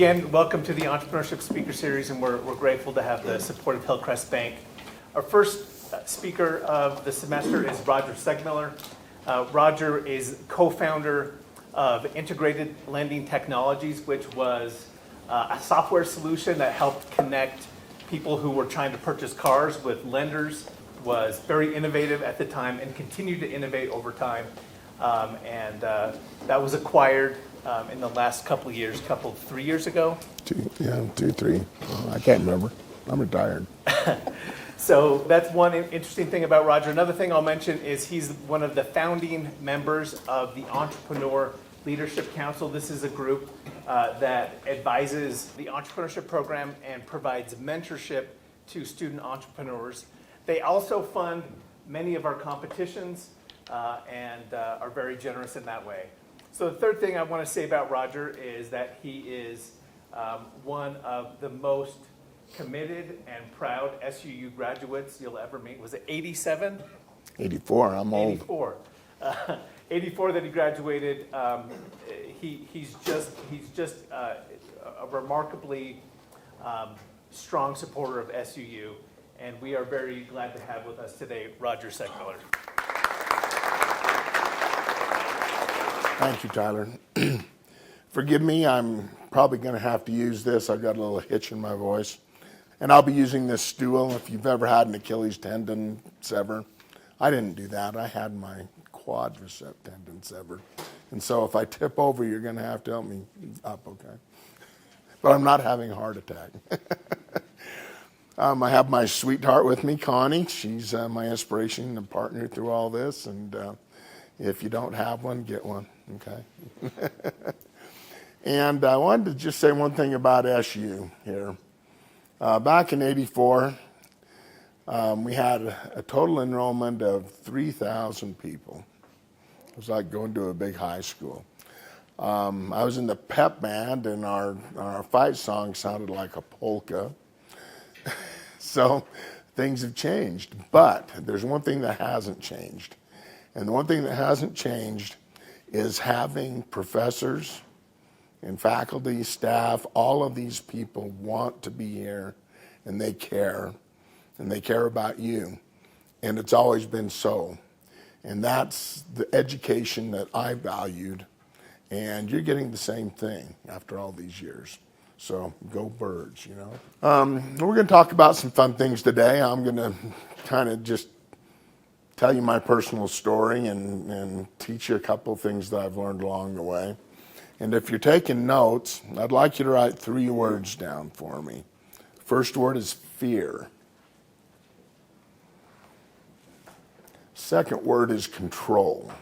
again, welcome to the Entrepreneurship Speaker Series, and we're grateful to have the support of Hillcrest Bank. Our first speaker of the semester is Roger Seegmiller. Roger is co-founder of Integrated Lending Technologies, which was a software solution that helped connect people who were trying to purchase cars with lenders, was very innovative at the time and continued to innovate over time. That was acquired in the last couple of years, 3 years ago. 3. I can't remember. I'm retired. So that's one interesting thing about Roger. Another thing I'll mention is he's one of the founding members of the Entrepreneur Leadership Council. This is a group that advises the entrepreneurship program and provides mentorship to student entrepreneurs. They also fund many of our competitions and are very generous in that way. So the third thing I want to say about Roger is that he is one of the most committed and proud SUU graduates you'll ever meet. Was it 87? 84, I'm old. 84. 84 that he graduated. He's just a remarkably strong supporter of SUU, and we are very glad to have with us today Roger Seegmiller. Thank you, Tyler. Forgive me, I'm probably going to have to use this. I've got a little hitch in my voice. And I'll be using this stool. If you've ever had an Achilles tendon sever, I didn't do that. I had my quadricep tendon severed. And so if I tip over, you're going to have to help me up, okay? But I'm not having a heart attack. I have my sweetheart with me, Connie. She's my inspiration and partner through all this. And if you don't have one, get one, okay? And I wanted to just say one thing about SU here. Back in '84, we had a total enrollment of 3,000 people. It was like going to a big high school. I was in the pep band, and our fight song sounded like a polka. So things have changed. But there's one thing that hasn't changed. And the one thing that hasn't changed is having professors and faculty, staff, all of these people want to be here, and they care about you. And it's always been so. And that's the education that I valued, and you're getting the same thing after all these years. So go Birds, you know. We're going to talk about some fun things today. I'm going to kind of just tell you my personal story and teach you a couple of things that I've learned along the way. And if you're taking notes, I'd like you to write 3 words down for me. First word is fear. Second word is control.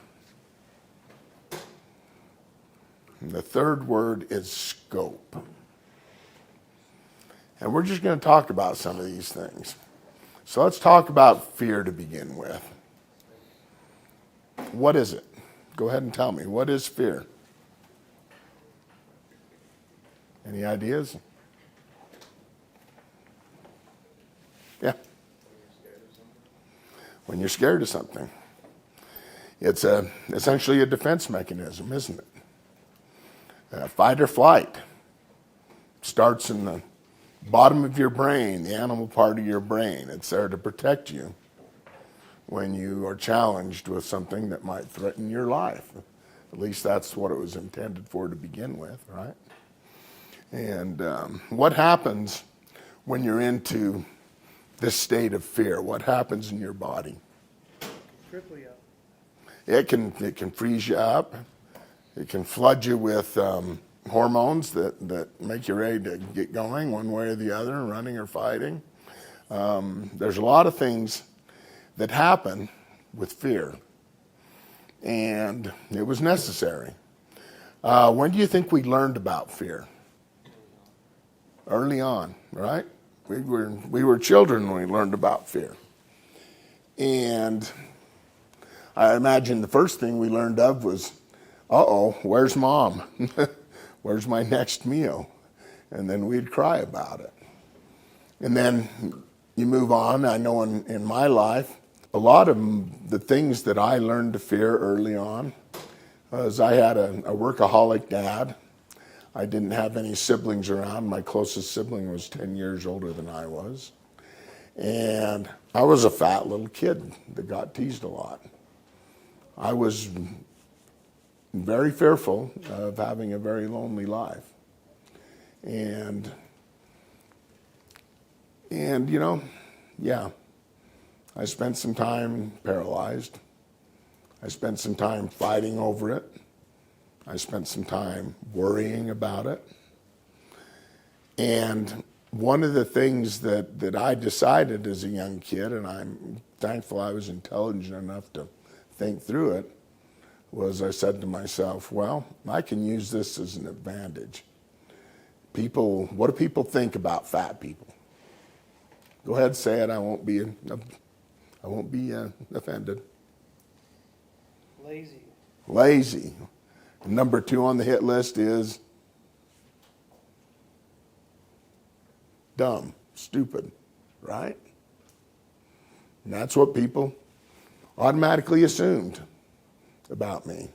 And the third word is scope. And we're just going to talk about some of these things. So let's talk about fear to begin with. What is it? Go ahead and tell me. What is fear? Any ideas? Yeah. When you're scared of something. It's essentially a defense mechanism, isn't it? Fight or flight. Starts in the bottom of your brain, the animal part of your brain. It's there to protect you when you are challenged with something that might threaten your life. At least that's what it was intended for to begin with, right? And what happens when you're into this state of fear? What happens in your body? Cripple you up. It can freeze you up. It can flood you with hormones that make you ready to get going one way or the other, running or fighting. There's a lot of things that happen with fear, and it was necessary. When do you think we learned about fear? Early on, right? We were children when we learned about fear. And I imagine the first thing we learned of was, where's mom? Where's my next meal? And then we'd cry about it. And then you move on. I know in my life, a lot of the things that I learned to fear early on was I had a workaholic dad. I didn't have any siblings around. My closest sibling was 10 years older than I was. And I was a fat little kid that got teased a lot. I was very fearful of having a very lonely life. And you know, yeah, I spent some time paralyzed. I spent some time fighting over it. I spent some time worrying about it. And one of the things that I decided as a young kid, and I'm thankful I was intelligent enough to think through it, was I said to myself, well, I can use this as an advantage. What do people think about fat people? Go ahead, say it. I won't be offended. Lazy. Lazy. And number 2 on the hit list is dumb, stupid, right? And that's what people automatically assumed about me.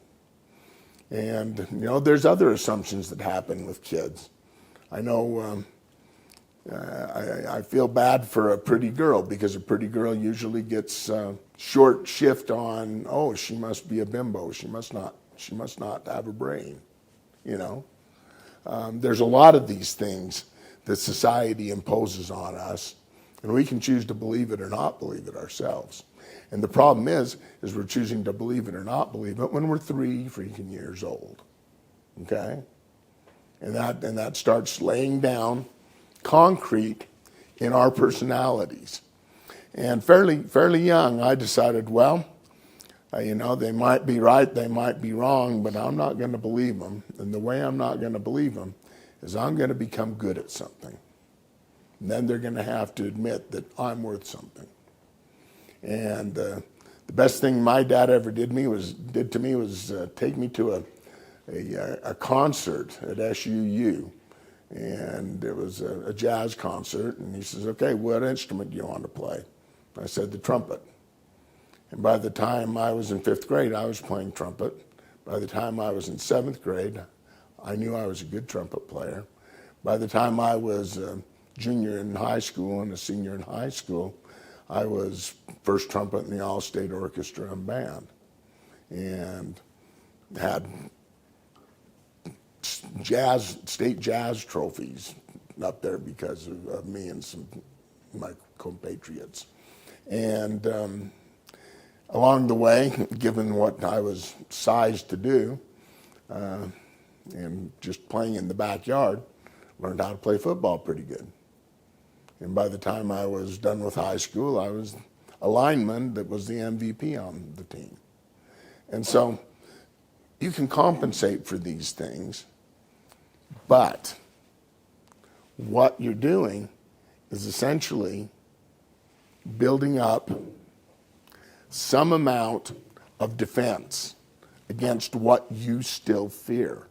And, you know, there's other assumptions that happen with kids. I know I feel bad for a pretty girl, because a pretty girl usually gets short shift on, oh, she must be a bimbo. She must not have a brain, you know. There's a lot of these things that society imposes on us, and we can choose to believe it or not believe it ourselves. And the problem is we're choosing to believe it or not believe it when we're 3 freaking years old, okay? And that starts laying down concrete in our personalities. And fairly young, I decided, well, you know, they might be right, they might be wrong, but I'm not going to believe them. And the way I'm not going to believe them is I'm going to become good at something. And then they're going to have to admit that I'm worth something. And the best thing my dad ever did to me was take me to a concert at SUU. And it was a jazz concert. And he says, okay, what instrument do you want to play? I said, the trumpet. And by the time I was in 5th grade, I was playing trumpet. By the time I was in 7th grade, I knew I was a good trumpet player. By the time I was a junior in high school and a senior in high school, I was first trumpet in the All-State Orchestra and Band, and had state jazz trophies up there because of me and some of my compatriots. And along the way, given what I was sized to do, and just playing in the backyard, learned how to play football pretty good. And by the time I was done with high school, I was a lineman that was the MVP on the team. And so you can compensate for these things, but what you're doing is essentially building up some amount of defense against what you still fear.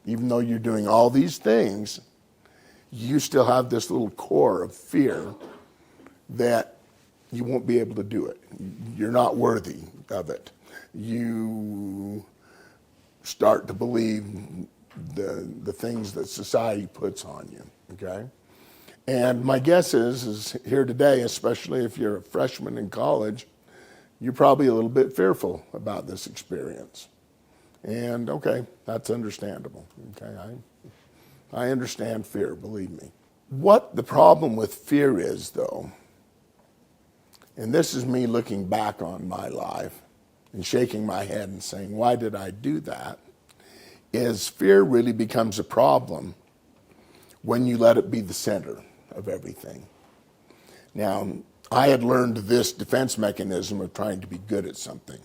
Even though you're doing all these things, you still have this little core of fear that you won't be able to do it. You're not worthy of it. You start to believe the things that society puts on you, okay? And my guess is here today, especially if you're a freshman in college, you're probably a little bit fearful about this experience. And okay, that's understandable, okay? I understand fear, believe me. What the problem with fear is, though, and this is me looking back on my life and shaking my head and saying, why did I do that? Is fear really becomes a problem when you let it be the center of everything. Now, I had learned this defense mechanism of trying to be good at something.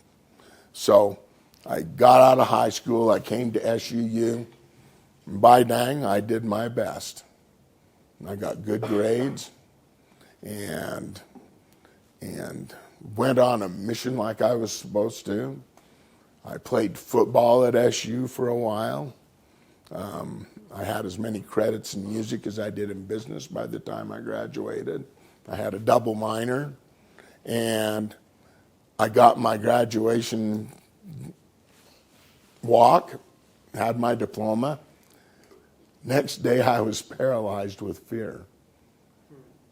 So I got out of high school, I came to SUU, and by dang, I did my best. I got good grades and went on a mission like I was supposed to. I played football at SU for a while. I had as many credits in music as I did in business by the time I graduated. I had a double minor, and I got my graduation walk had my diploma. Next day I was paralyzed with fear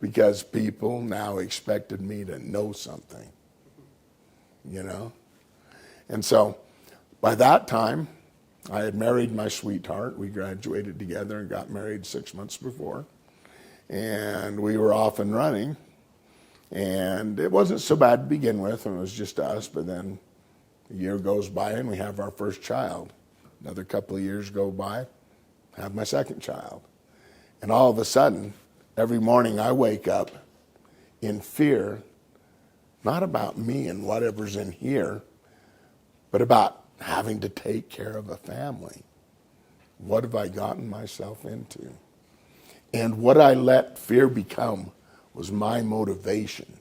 because people now expected me to know something, you know? And so by that time, I had married my sweetheart. We graduated together and got married 6 months before. And we were off and running. And it wasn't so bad to begin with, and it was just us. But then a year goes by and we have our first child. Another couple of years go by, have my second child. And all of a sudden, every morning I wake up in fear, not about me and whatever's in here, but about having to take care of a family. What have I gotten myself into? And what I let fear become was my motivation.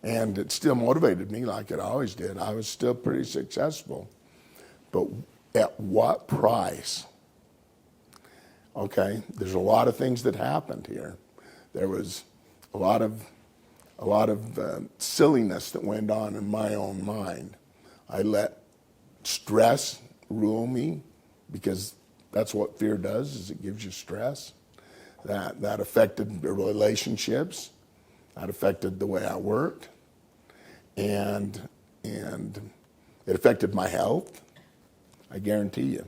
And it still motivated me like it always did. I was still pretty successful. But at what price? Okay, there's a lot of things that happened here. There was a lot of silliness that went on in my own mind. I let stress rule me because that's what fear does, is it gives you stress. That affected the relationships. That affected the way I worked. And it affected my health, I guarantee you.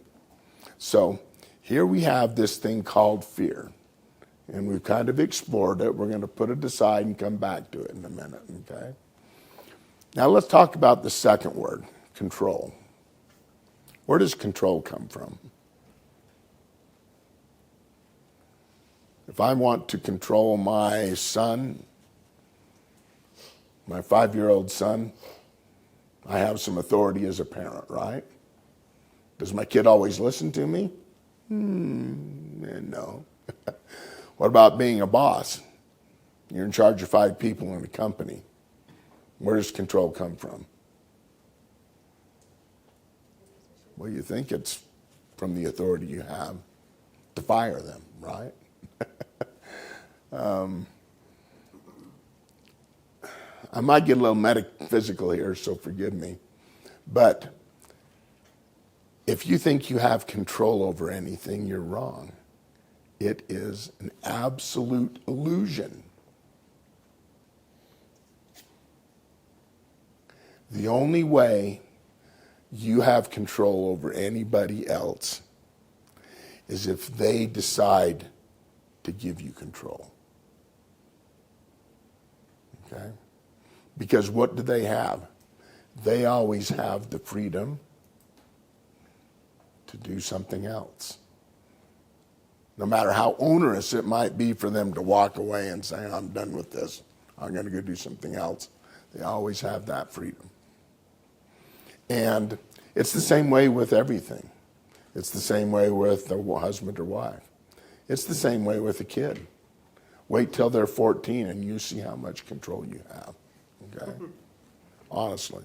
So here we have this thing called fear. And we've kind of explored it. We're going to put it aside and come back to it in a minute, okay? Now let's talk about the second word, control. Where does control come from? If I want to control my son, my 5-year-old son, I have some authority as a parent, right? Does my kid always listen to me? No. What about being a boss? You're in charge of 5 people in a company. Where does control come from? Well, you think it's from the authority you have to fire them, right? I might get a little metaphysical here, so forgive me. But if you think you have control over anything, you're wrong. It is an absolute illusion. The only way you have control over anybody else is if they decide to give you control. Okay? Because what do they have? They always have the freedom to do something else. No matter how onerous it might be for them to walk away and say, I'm done with this, I'm going to go do something else. They always have that freedom. And it's the same way with everything. It's the same way with a husband or wife. It's the same way with a kid. Wait till they're 14 and you see how much control you have. Okay? Honestly.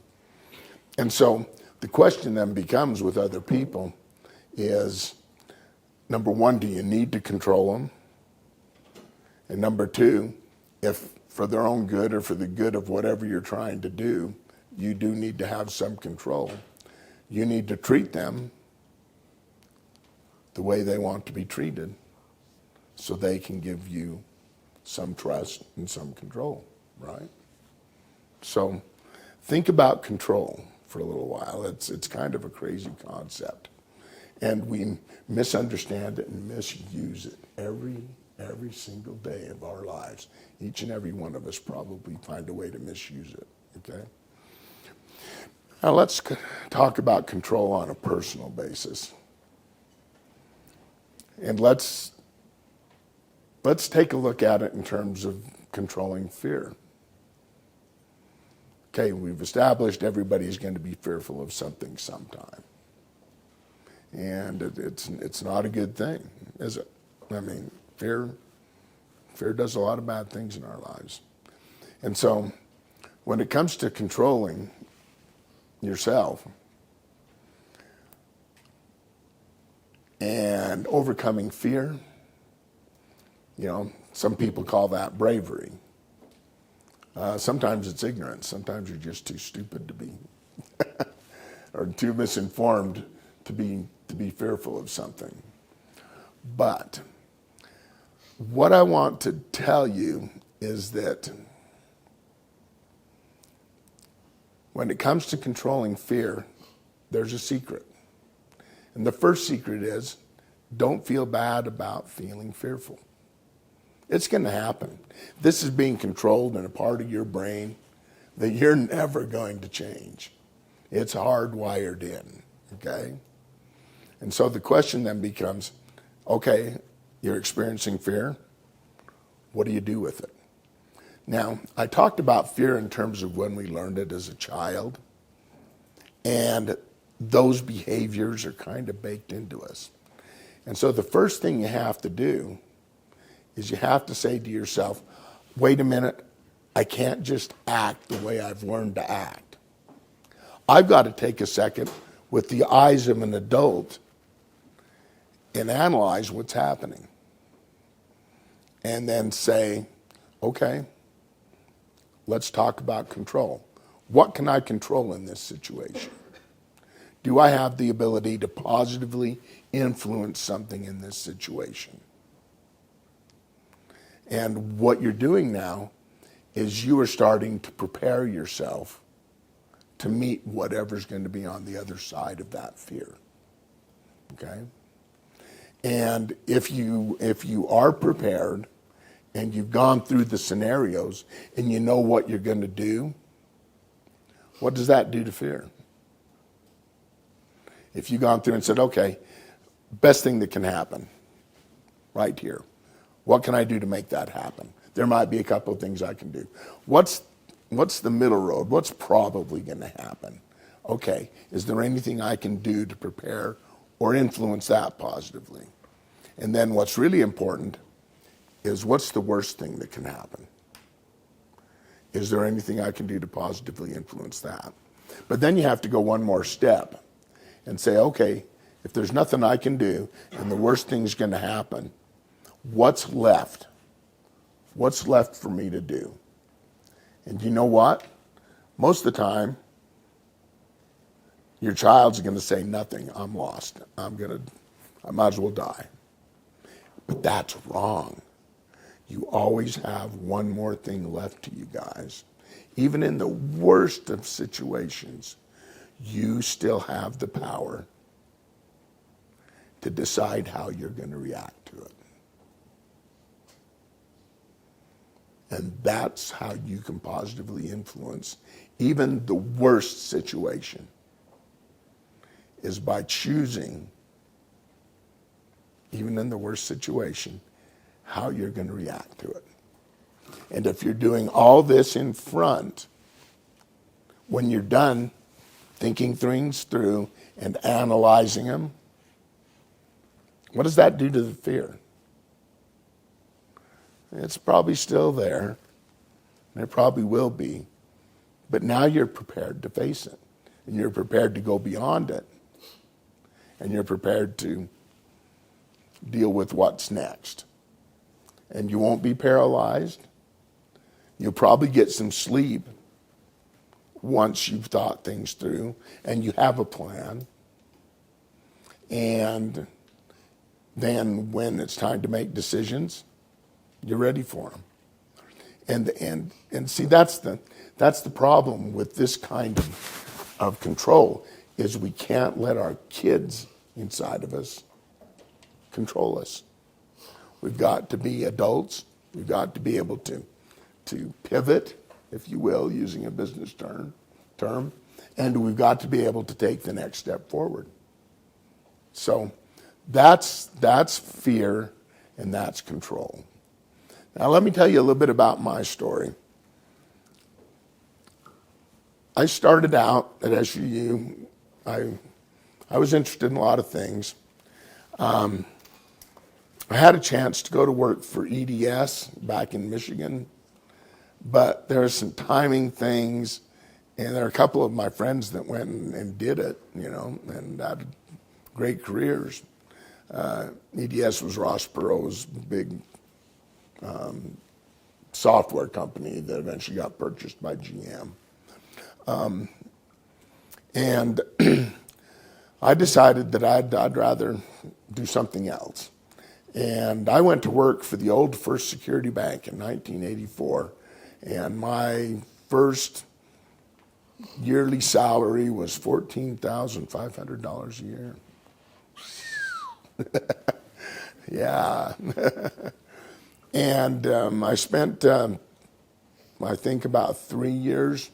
And so the question then becomes with other people is, number one, do you need to control them? And number two, if for their own good or for the good of whatever you're trying to do, you do need to have some control. You need to treat them the way they want to be treated so they can give you some trust and some control, right? So think about control for a little while. It's kind of a crazy concept. And we misunderstand it and misuse it every single day of our lives. Each and every one of us probably find a way to misuse it, okay? Now let's talk about control on a personal basis. And let's take a look at it in terms of controlling fear. Okay, we've established everybody's going to be fearful of something sometime. And it's not a good thing, is it? I mean, fear does a lot of bad things in our lives. And so when it comes to controlling yourself and overcoming fear, you know, some people call that bravery. Sometimes it's ignorance. Sometimes you're just too stupid to be, or too misinformed to be fearful of something. But what I want to tell you is that when it comes to controlling fear, there's a secret. And the first secret is, don't feel bad about feeling fearful. It's going to happen. This is being controlled in a part of your brain that you're never going to change. It's hardwired in, okay? And so the question then becomes, okay, you're experiencing fear. What do you do with it? Now, I talked about fear in terms of when we learned it as a child, and those behaviors are kind of baked into us. And so the first thing you have to do is you have to say to yourself, wait a minute, I can't just act the way I've learned to act. I've got to take a second with the eyes of an adult and analyze what's happening. And then say, okay, let's talk about control. What can I control in this situation? Do I have the ability to positively influence something in this situation? And what you're doing now is you are starting to prepare yourself to meet whatever's going to be on the other side of that fear. Okay? And if you are prepared and you've gone through the scenarios and you know what you're going to do, what does that do to fear? If you've gone through and said, okay, best thing that can happen right here. What can I do to make that happen? There might be a couple of things I can do. What's the middle road? What's probably going to happen? Okay, is there anything I can do to prepare or influence that positively? And then what's really important is, what's the worst thing that can happen? Is there anything I can do to positively influence that? But then you have to go one more step and say, okay, if there's nothing I can do and the worst thing's going to happen, what's left? What's left for me to do? And you know what? Most of the time, your child's going to say, nothing, I'm lost. I might as well die. But that's wrong. You always have one more thing left to you guys. Even in the worst of situations, you still have the power to decide how you're going to react to it. And that's how you can positively influence even the worst situation, is by choosing, even in the worst situation, how you're going to react to it. And if you're doing all this in front, when you're done thinking things through and analyzing them, what does that do to the fear? It's probably still there, and it probably will be, but now you're prepared to face it, and you're prepared to go beyond it, and you're prepared to deal with what's next. And you won't be paralyzed. You'll probably get some sleep once you've thought things through and you have a plan. And then when it's time to make decisions, you're ready for them. And see, that's the problem with this kind of control, is we can't let our kids inside of us control us. We've got to be adults. We've got to be able to pivot, if you will, using a business term, and we've got to be able to take the next step forward. So that's fear, and that's control. Now let me tell you a little bit about my story. I started out at SUU. I was interested in a lot of things. I had a chance to go to work for EDS back in Michigan, but there are some timing things, and there are a couple of my friends that went and did it, and had great careers. EDS was Ross Perot's big software company that eventually got purchased by GM. And I decided that I'd rather do something else. And I went to work for the old First Security Bank in 1984. And my first yearly salary was $14,500 a year. Yeah. And I spent, I think, about 3 years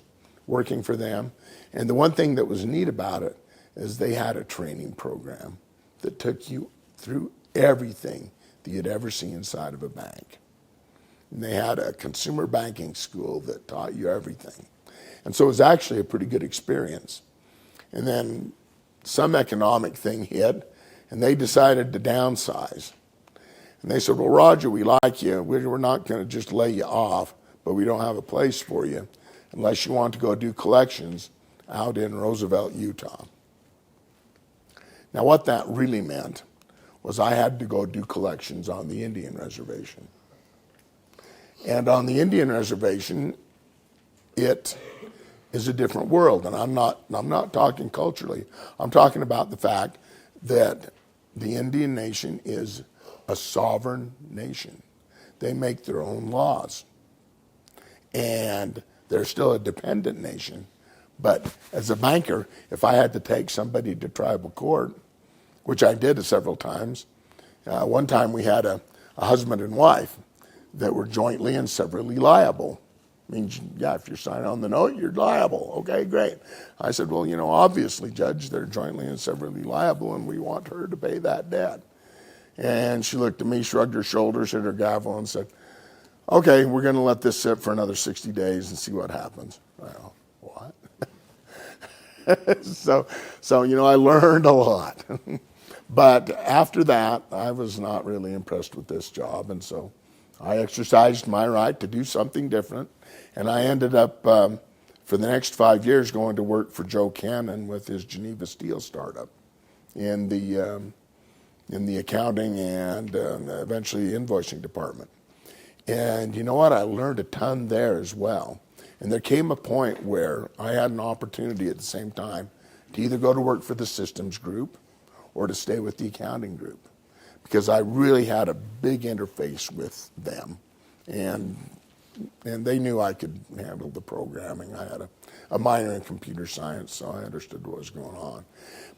working for them. And the one thing that was neat about it is they had a training program that took you through everything that you'd ever see inside of a bank. And they had a consumer banking school that taught you everything. And so it was actually a pretty good experience. And then some economic thing hit, and they decided to downsize. And they said, well, Roger, we like you. We're not going to just lay you off, but we don't have a place for you unless you want to go do collections out in Roosevelt, Utah. Now, what that really meant was I had to go do collections on the Indian reservation. And on the Indian reservation, it is a different world. And I'm not talking culturally. I'm talking about the fact that the Indian nation is a sovereign nation. They make their own laws. And they're still a dependent nation. But as a banker, if I had to take somebody to tribal court, which I did several times, one time we had a husband and wife that were jointly and severally liable. Means, yeah, if you're signing on the note, you're liable. Okay, great. I said, well, obviously, Judge, they're jointly and severally liable, and we want her to pay that debt. And she looked at me, shrugged her shoulders, hit her gavel, and said, okay, we're going to let this sit for another 60 days and see what happens. Well, what? So I learned a lot. But after that, I was not really impressed with this job, and so I exercised my right to do something different. And I ended up, for the next 5 years, going to work for Joe Cannon with his Geneva Steel startup in the accounting and eventually invoicing department. And you know what? I learned a ton there as well. And there came a point where I had an opportunity at the same time to either go to work for the systems group or to stay with the accounting group, because I really had a big interface with them. And they knew I could handle the programming. I had a minor in computer science, so I understood what was going on.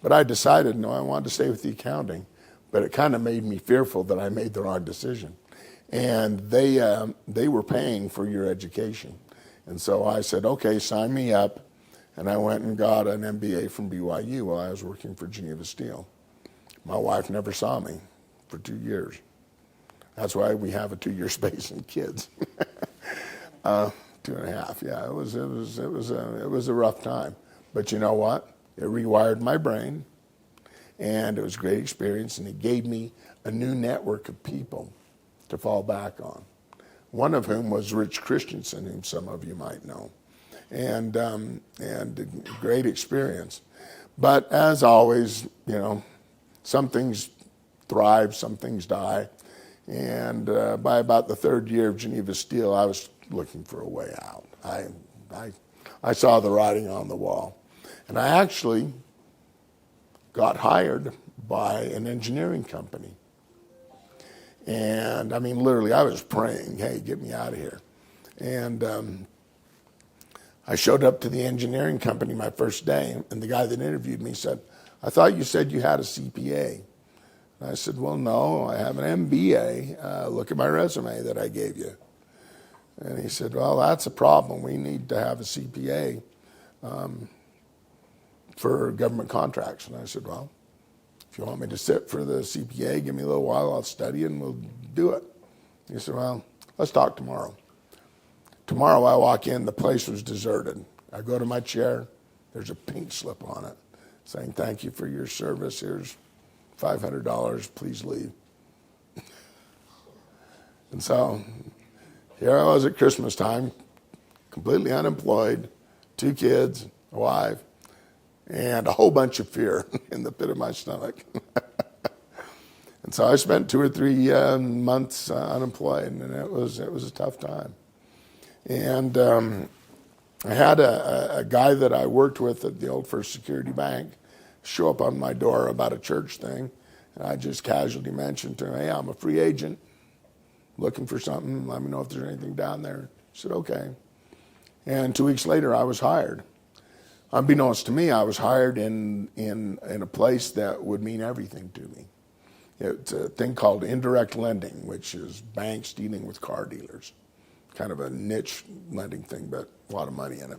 But I decided, no, I wanted to stay with the accounting. But it kind of made me fearful that I made the wrong decision. And they were paying for your education. And so I said, okay, sign me up. And I went and got an MBA from BYU while I was working for Geneva Steel. My wife never saw me for 2 years. That's why we have a 2-year space in kids. 2.5, yeah. It was a rough time. But you know what? It rewired my brain, and it was a great experience, and it gave me a new network of people to fall back on. One of whom was Rich Christensen, whom some of you might know, and a great experience. But as always, some things thrive, some things die. And by about the 3rd year of Geneva Steel, I was looking for a way out. I saw the writing on the wall. And I actually got hired by an engineering company. And I mean, literally, I was praying, hey, get me out of here. And I showed up to the engineering company my first day, and the guy that interviewed me said, I thought you said you had a CPA. And I said, well, no, I have an MBA. Look at my resume that I gave you. And he said, well, that's a problem. We need to have a CPA for government contracts. And I said, well, if you want me to sit for the CPA, give me a little while, I'll study and we'll do it. He said, well, let's talk tomorrow. Tomorrow I walk in, the place was deserted. I go to my chair, there's a pink slip on it saying, thank you for your service, here's $500, please leave. And so here I was at Christmas time, completely unemployed, 2 kids, a wife, and a whole bunch of fear in the pit of my stomach. And so I spent 2 or 3 months unemployed, and it was a tough time. And I had a guy that I worked with at the old First Security Bank show up on my door about a church thing, and I just casually mentioned to him, hey, I'm a free agent, looking for something. Let me know if there's anything down there. He said, okay. And 2 weeks later, I was hired. Unbeknownst to me, I was hired in a place that would mean everything to me. It's a thing called indirect lending, which is banks dealing with car dealers. Kind of a niche lending thing, but a lot of money in it.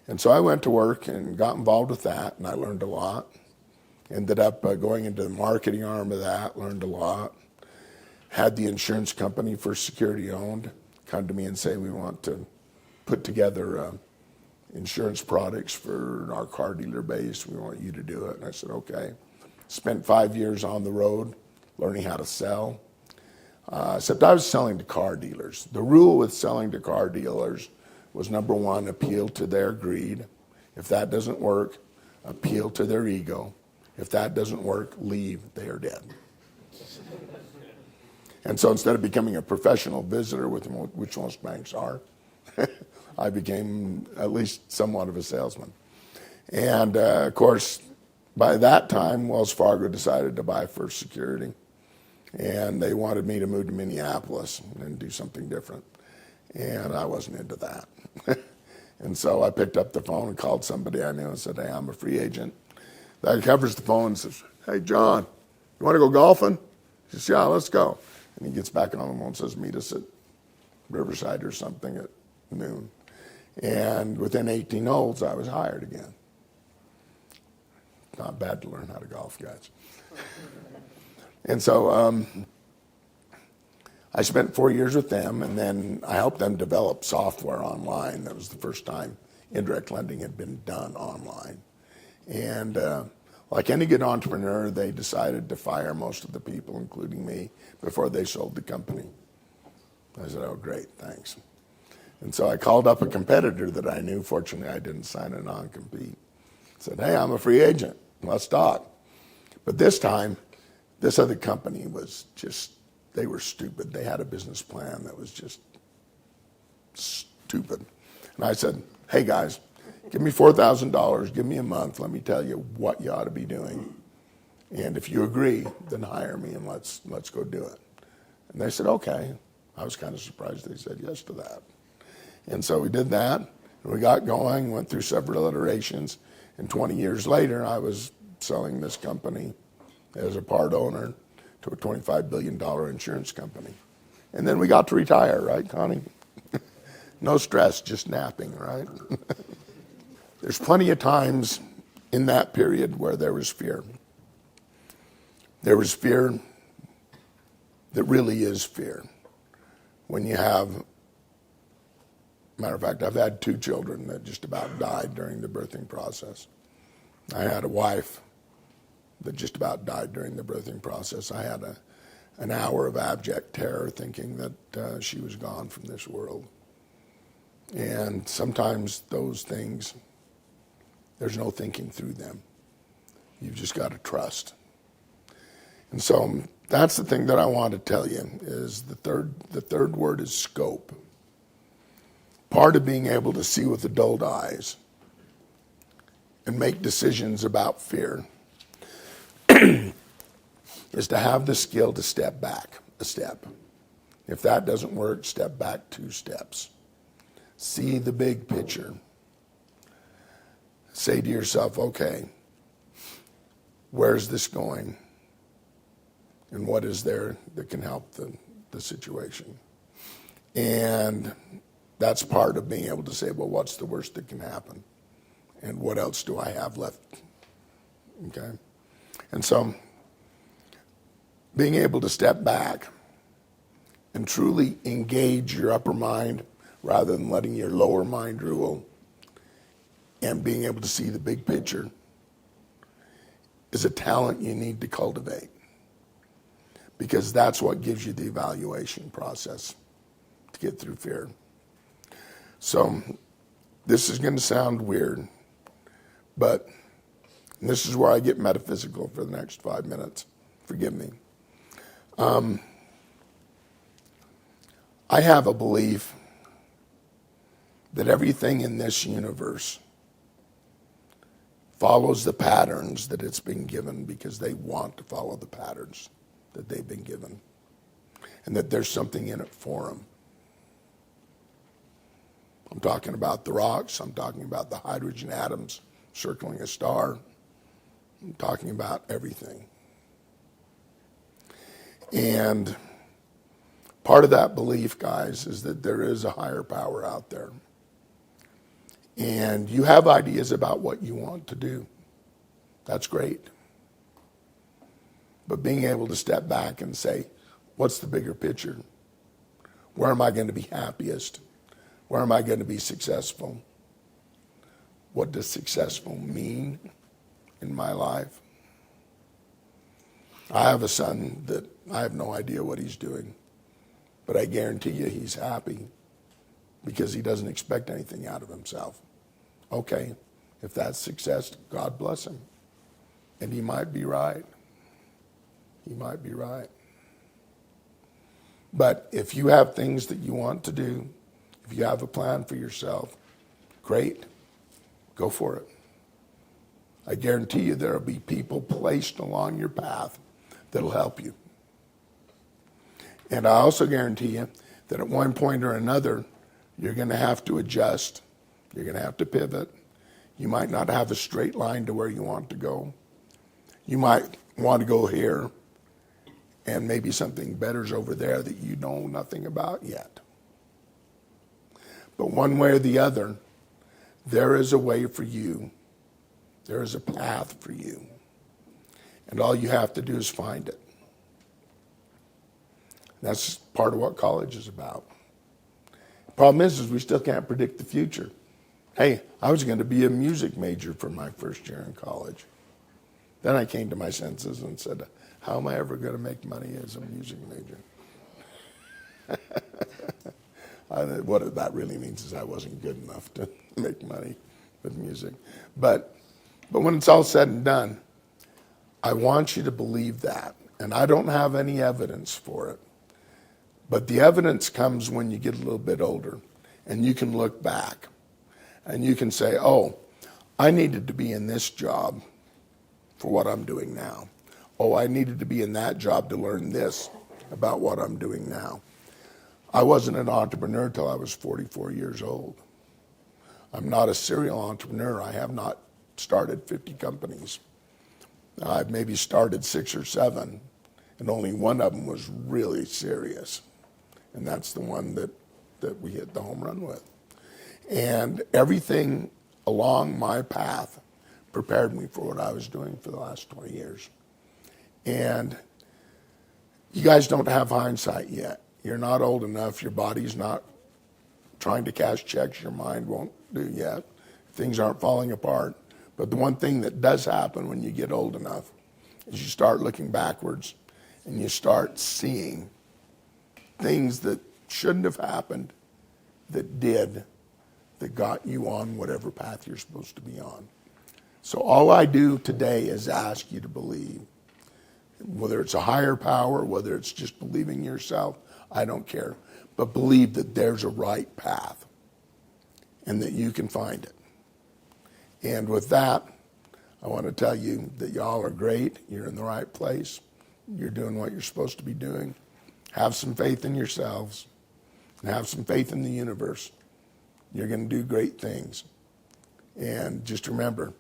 And so I went to work and got involved with that, and I learned a lot. Ended up going into the marketing arm of that, learned a lot. Had the insurance company First Security owned come to me and say, we want to put together insurance products for our car dealer base. We want you to do it. And I said, okay. Spent 5 years on the road learning how to sell. Except I was selling to car dealers. The rule with selling to car dealers was, number one, appeal to their greed. If that doesn't work, appeal to their ego. If that doesn't work, leave, they are dead. And so instead of becoming a professional visitor, which most banks are, I became at least somewhat of a salesman. And of course, by that time, Wells Fargo decided to buy First Security. And they wanted me to move to Minneapolis and do something different. And I wasn't into that. And so I picked up the phone and called somebody I knew and said, hey, I'm a free agent. The guy covers the phone and says, hey, John, you want to go golfing? He says, yeah, let's go. And he gets back on the phone and says, meet us at Riverside or something at noon. And within 18 holes, I was hired again. Not bad to learn how to golf, guys. And so I spent 4 years with them, and then I helped them develop software online. That was the first time indirect lending had been done online. And like any good entrepreneur, they decided to fire most of the people, including me, before they sold the company. I said, oh, great, thanks. And so I called up a competitor that I knew. Fortunately, I didn't sign a non-compete. Said, hey, I'm a free agent. Let's talk. But this time, this other company was just, they were stupid. They had a business plan that was just stupid. And I said, hey, guys, give me $4,000, give me a month, let me tell you what you ought to be doing. And if you agree, then hire me and let's go do it. And they said, okay. I was kind of surprised they said yes to that. And so we did that, and we got going, went through several iterations, and 20 years later, I was selling this company as a part owner to a $25 billion insurance company. And then we got to retire, right, Connie? No stress, just napping, right? There's plenty of times in that period where there was fear. There was fear that really is fear. When you have, matter of fact, I've had 2 children that just about died during the birthing process. I had a wife that just about died during the birthing process. I had an hour of abject terror thinking that she was gone from this world. And sometimes those things, there's no thinking through them. You've just got to trust. And so that's the thing that I want to tell you is the third word is scope. Part of being able to see with adult eyes and make decisions about fear is to have the skill to step back a step. If that doesn't work, step back 2 steps. See the big picture. Say to yourself, okay, where's this going? And what is there that can help the situation? And that's part of being able to say, well, what's the worst that can happen? And what else do I have left? Okay? And so being able to step back and truly engage your upper mind rather than letting your lower mind rule and being able to see the big picture is a talent you need to cultivate, because that's what gives you the evaluation process to get through fear. So this is going to sound weird, but this is where I get metaphysical for the next 5 minutes. Forgive me. I have a belief that everything in this universe follows the patterns that it's been given because they want to follow the patterns that they've been given, and that there's something in it for them. I'm talking about the rocks. I'm talking about the hydrogen atoms circling a star. I'm talking about everything. And part of that belief, guys, is that there is a higher power out there. And you have ideas about what you want to do. That's great. But being able to step back and say, what's the bigger picture? Where am I going to be happiest? Where am I going to be successful? What does successful mean in my life? I have a son that I have no idea what he's doing, but I guarantee you he's happy because he doesn't expect anything out of himself. Okay, if that's success, God bless him. And he might be right. He might be right. But if you have things that you want to do, if you have a plan for yourself, great, go for it. I guarantee you there will be people placed along your path that'll help you. And I also guarantee you that at one point or another, you're going to have to adjust. You're going to have to pivot. You might not have a straight line to where you want to go. You might want to go here, and maybe something better's over there that you know nothing about yet. But one way or the other, there is a way for you. There is a path for you. And all you have to do is find it. That's part of what college is about. The problem is we still can't predict the future. Hey, I was going to be a music major for my first year in college. Then I came to my senses and said, how am I ever going to make money as a music major? What that really means is I wasn't good enough to make money with music. But when it's all said and done, I want you to believe that. And I don't have any evidence for it. But the evidence comes when you get a little bit older and you can look back and you can say, oh, I needed to be in this job for what I'm doing now. Oh, I needed to be in that job to learn this about what I'm doing now. I wasn't an entrepreneur till I was 44 years old. I'm not a serial entrepreneur. I have not started 50 companies. I've maybe started 6 or 7, and only one of them was really serious. And that's the one that we hit the home run with. And everything along my path prepared me for what I was doing for the last 20 years. And you guys don't have hindsight yet. You're not old enough. Your body's not trying to cash checks. Your mind won't do yet. Things aren't falling apart. But the one thing that does happen when you get old enough is you start looking backwards and you start seeing things that shouldn't have happened that did, that got you on whatever path you're supposed to be on. So all I do today is ask you to believe. Whether it's a higher power, whether it's just believing yourself, I don't care. But believe that there's a right path and that you can find it. And with that, I want to tell you that y'all are great. You're in the right place. You're doing what you're supposed to be doing. Have some faith in yourselves and have some faith in the universe. You're going to do great things. And just remember,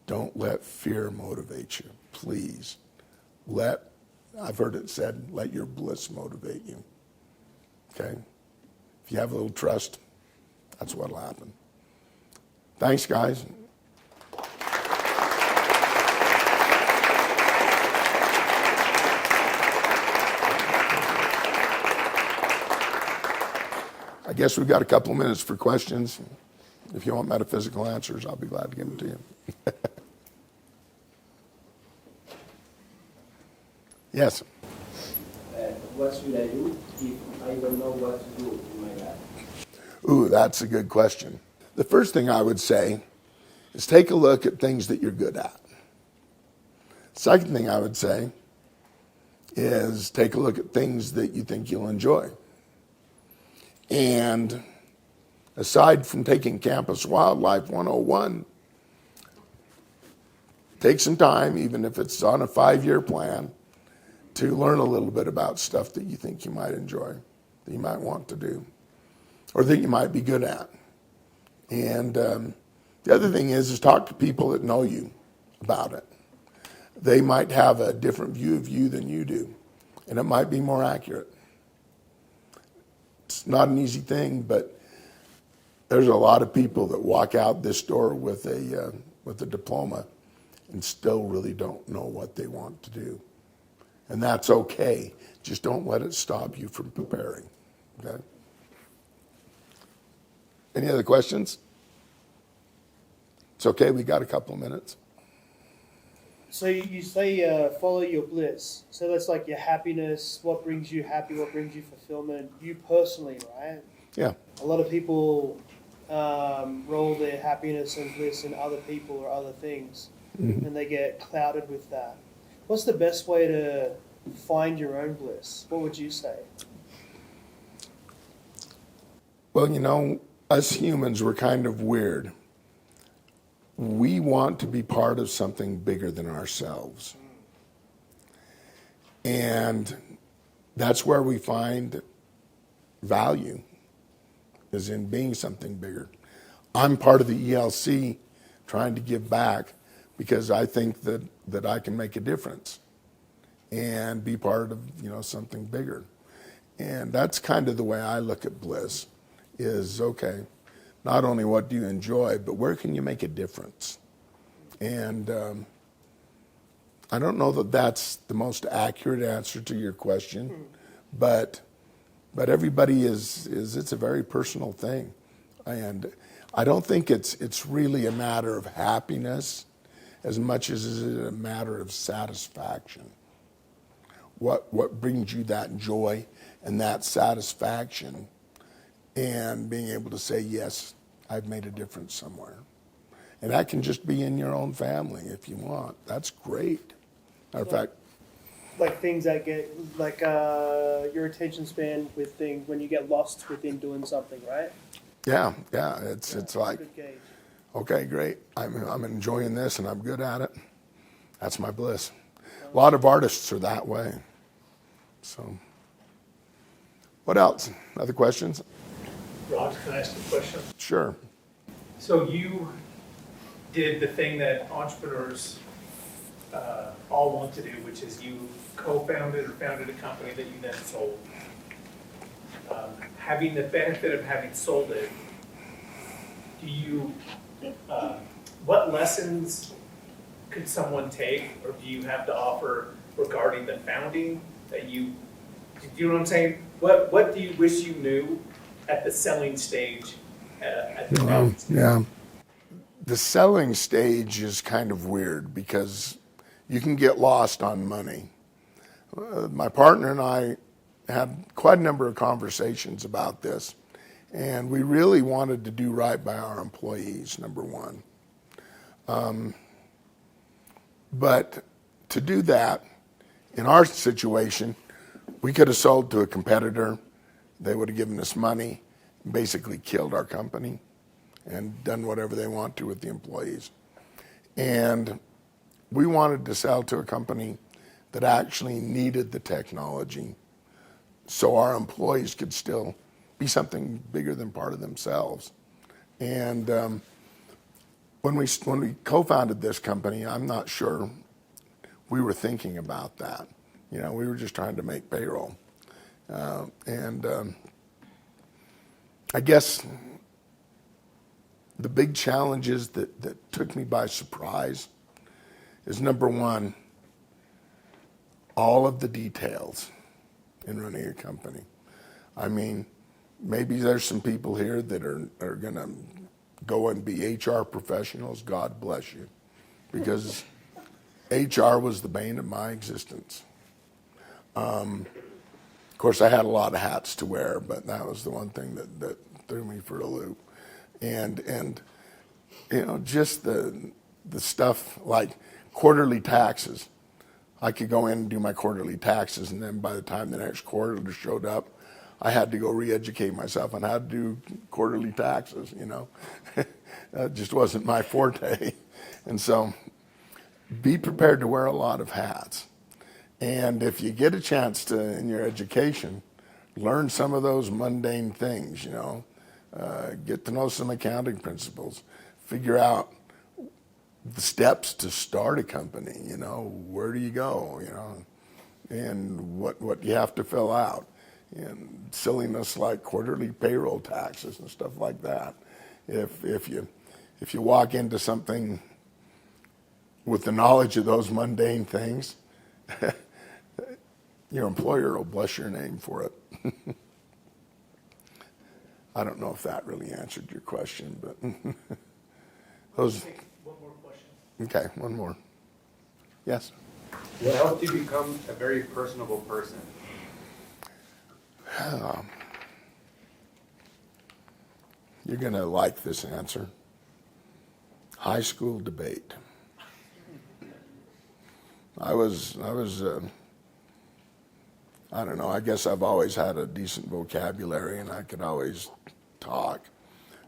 don't let fear motivate you, please. I've heard it said, let your bliss motivate you. Okay? If you have a little trust, that's what'll happen. Thanks, guys. I guess we've got a couple of minutes for questions. If you want metaphysical answers, I'll be glad to give them to you. Yes? What should I do if I don't know what to do in my life? Ooh, that's a good question. The first thing I would say is take a look at things that you're good at. Second thing I would say is take a look at things that you think you'll enjoy. And aside from taking Campus Wildlife 101, take some time, even if it's on a 5-year plan, to learn a little bit about stuff that you think you might enjoy, that you might want to do, or that you might be good at. And the other thing is talk to people that know you about it. They might have a different view of you than you do, and it might be more accurate. It's not an easy thing, but there's a lot of people that walk out this door with a diploma and still really don't know what they want to do. And that's okay. Just don't let it stop you from preparing. Okay? Any other questions? It's okay, we got a couple of minutes. So you say follow your bliss. So that's like your happiness, what brings you happy, what brings you fulfillment, you personally, right? Yeah. A lot of people roll their happiness and bliss in other people or other things, and they get clouded with that. What's the best way to find your own bliss? What would you say? Well, you know, us humans, we're kind of weird. We want to be part of something bigger than ourselves. And that's where we find value, is in being something bigger. I'm part of the ELC trying to give back because I think that I can make a difference and be part of, you know, something bigger. And that's kind of the way I look at bliss, is okay, not only what do you enjoy, but where can you make a difference? And I don't know that that's the most accurate answer to your question, but everybody it's a very personal thing. And I don't think it's really a matter of happiness as much as it is a matter of satisfaction. What brings you that joy and that satisfaction, and being able to say, yes, I've made a difference somewhere. And that can just be in your own family if you want. That's great. Matter of fact, Like things that get, like your attention span with things when you get lost within doing something, right? yeah, it's like, Good gauge. okay, great. I'm enjoying this and I'm good at it. That's my bliss. A lot of artists are that way. So, what else? Other questions? Raj, can I ask you a question? Sure. So you did the thing that entrepreneurs all want to do, which is you co-founded or founded a company that you then sold. Having the benefit of having sold it, do you, what lessons could someone take, or do you have to offer regarding the founding that you know what I'm saying? What do you wish you knew at the selling stage? At the founding stage? Yeah. The selling stage is kind of weird because you can get lost on money. My partner and I had quite a number of conversations about this, and we really wanted to do right by our employees, number one. But to do that, in our situation, we could have sold to a competitor. They would have given us money, basically killed our company, and done whatever they want to with the employees. And we wanted to sell to a company that actually needed the technology so our employees could still be something bigger than part of themselves. And when we co-founded this company, I'm not sure we were thinking about that. You know, we were just trying to make payroll. I guess the big challenges that took me by surprise is, number one, all of the details in running a company. I mean, maybe there's some people here that are going to go and be HR professionals. God bless you. Because HR was the bane of my existence. Of course, I had a lot of hats to wear, but that was the one thing that threw me for a loop. And you know, just the stuff like quarterly taxes. I could go in and do my quarterly taxes, and then by the time the next quarter showed up, I had to go re-educate myself on how to do quarterly taxes, you know. That just wasn't my forte. And so be prepared to wear a lot of hats. And if you get a chance to, in your education, learn some of those mundane things, get to know some accounting principles, figure out the steps to start a company, where do you go, and what you have to fill out, and silliness like quarterly payroll taxes and stuff like that. If you walk into something with the knowledge of those mundane things, your employer will bless your name for it. I don't know if that really answered your question, but those. Take one more question. Okay, one more. Yes? What helped you become a very personable person? You're going to like this answer. High school debate. I don't know, I guess I've always had a decent vocabulary and I could always talk,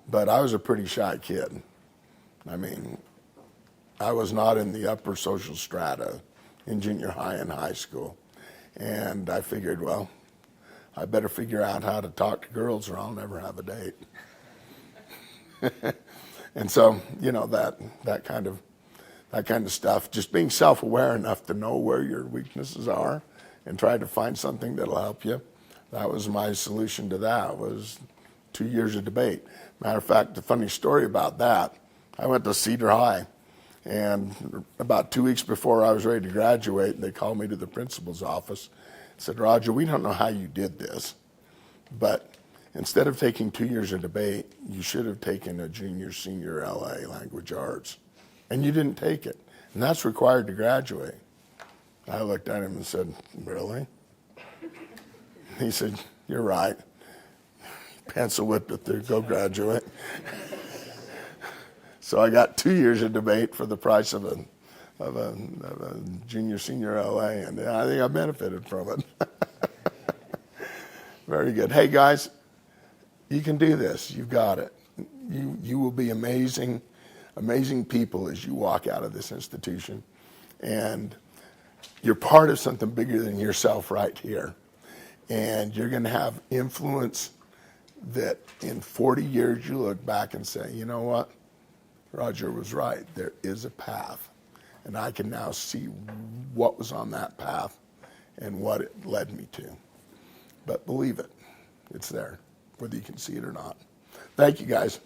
but I was a pretty shy kid. I mean, I was not in the upper social strata in junior high and high school. And I figured, well, I better figure out how to talk to girls or I'll never have a date. And so, that kind of stuff, just being self-aware enough to know where your weaknesses are and try to find something that'll help you. That was my solution to that, was 2 years of debate. Matter of fact, the funny story about that, I went to Cedar High, and about 2 weeks before I was ready to graduate, they called me to the principal's office and said, Roger, we don't know how you did this, but instead of taking 2 years of debate, you should have taken a junior, senior LA language arts. And you didn't take it. And that's required to graduate. I looked at him and said, really? He said, you're right. Pencil whipped it there, go graduate. So I got 2 years of debate for the price of a junior, senior LA, and I think I benefited from it. Very good. Hey guys, you can do this. You've got it. You will be amazing people as you walk out of this institution. And you're part of something bigger than yourself right here. And you're going to have influence that in 40 years you look back and say, you know what? Roger was right. There is a path. And I can now see what was on that path and what it led me to. But believe it. It's there, whether you can see it or not. Thank you, guys.